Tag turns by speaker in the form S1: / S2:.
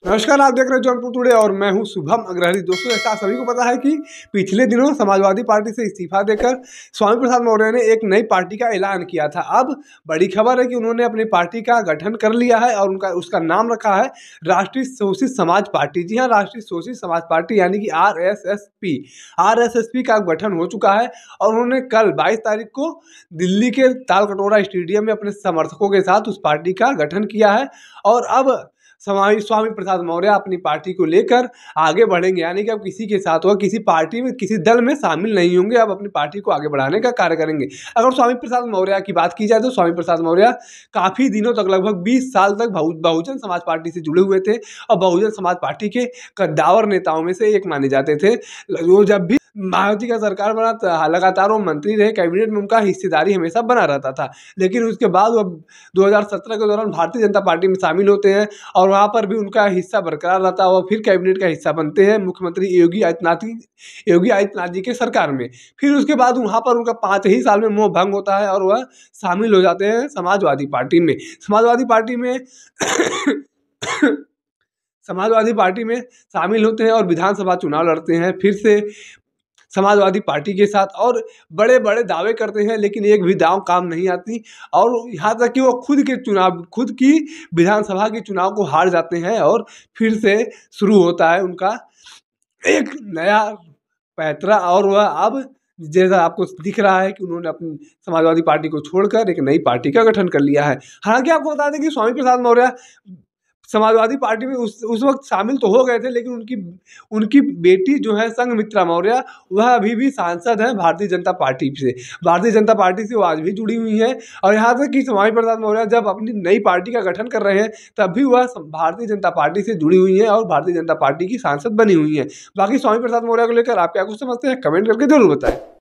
S1: नमस्कार, आप देख रहे हैं जौनपुर टुडे और मैं हूं शुभम अग्रहरी। दोस्तों, ऐसा सभी को पता है कि पिछले दिनों समाजवादी पार्टी से इस्तीफा देकर स्वामी प्रसाद मौर्य ने एक नई पार्टी का ऐलान किया था। अब बड़ी खबर है कि उन्होंने अपनी पार्टी का गठन कर लिया है और उसका नाम रखा है राष्ट्रीय शोषित समाज पार्टी। जी हाँ, राष्ट्रीय शोषित समाज पार्टी यानी कि आरएसएसपी का गठन हो चुका है। और उन्होंने कल 22 तारीख को दिल्ली के तालकटोरा स्टेडियम में अपने समर्थकों के साथ उस पार्टी का गठन किया है। और अब स्वामी प्रसाद मौर्य अपनी पार्टी को लेकर आगे बढ़ेंगे, यानी कि अब किसी के साथ हो, किसी पार्टी में, किसी दल में शामिल नहीं होंगे। अब अपनी पार्टी को आगे बढ़ाने का कार्य करेंगे। अगर स्वामी प्रसाद मौर्य की बात की जाए तो स्वामी प्रसाद मौर्य काफ़ी दिनों तक, लगभग 20 साल तक बहुजन समाज पार्टी से जुड़े हुए थे और बहुजन समाज पार्टी के कद्दावर नेताओं में से एक माने जाते थे। वो जब भी मायावती का सरकार बना, लगातार वो मंत्री रहे, कैबिनेट में उनका हिस्सेदारी हमेशा बना रहता था। लेकिन उसके बाद वो 2017 के दौरान भारतीय जनता पार्टी में शामिल होते हैं और वहाँ पर भी उनका हिस्सा बरकरार रहता है। वो फिर कैबिनेट का हिस्सा बनते हैं मुख्यमंत्री योगी आदित्यनाथ जी के सरकार में। फिर उसके बाद वहाँ पर उनका 5 ही साल में मोह भंग होता है और वह शामिल हो जाते हैं समाजवादी पार्टी में। समाजवादी पार्टी में शामिल होते हैं और विधानसभा चुनाव लड़ते हैं फिर से समाजवादी पार्टी के साथ, और बड़े बड़े दावे करते हैं, लेकिन एक भी दाव काम नहीं आती। और यहाँ तक कि वो खुद की विधानसभा के चुनाव को हार जाते हैं और फिर से शुरू होता है उनका एक नया पैतरा। और वह अब जैसा आपको दिख रहा है कि उन्होंने अपनी समाजवादी पार्टी को छोड़कर एक नई पार्टी का गठन कर लिया है। हालांकि आपको बता दें कि स्वामी प्रसाद मौर्य समाजवादी पार्टी में उस वक्त शामिल तो हो गए थे, लेकिन उनकी बेटी जो है संघमित्रा मौर्य, वह अभी भी सांसद है भारतीय जनता पार्टी से। भारतीय जनता पार्टी से वो आज भी जुड़ी हुई हैं। और यहाँ तक कि स्वामी प्रसाद मौर्य जब अपनी नई पार्टी का गठन कर रहे हैं तब भी वह भारतीय जनता पार्टी से जुड़ी हुई हैं और भारतीय जनता पार्टी की सांसद बनी हुई हैं। बाकी स्वामी प्रसाद मौर्य को लेकर आप क्या कुछ समझते हैं, कमेंट करके जरूर बताएं।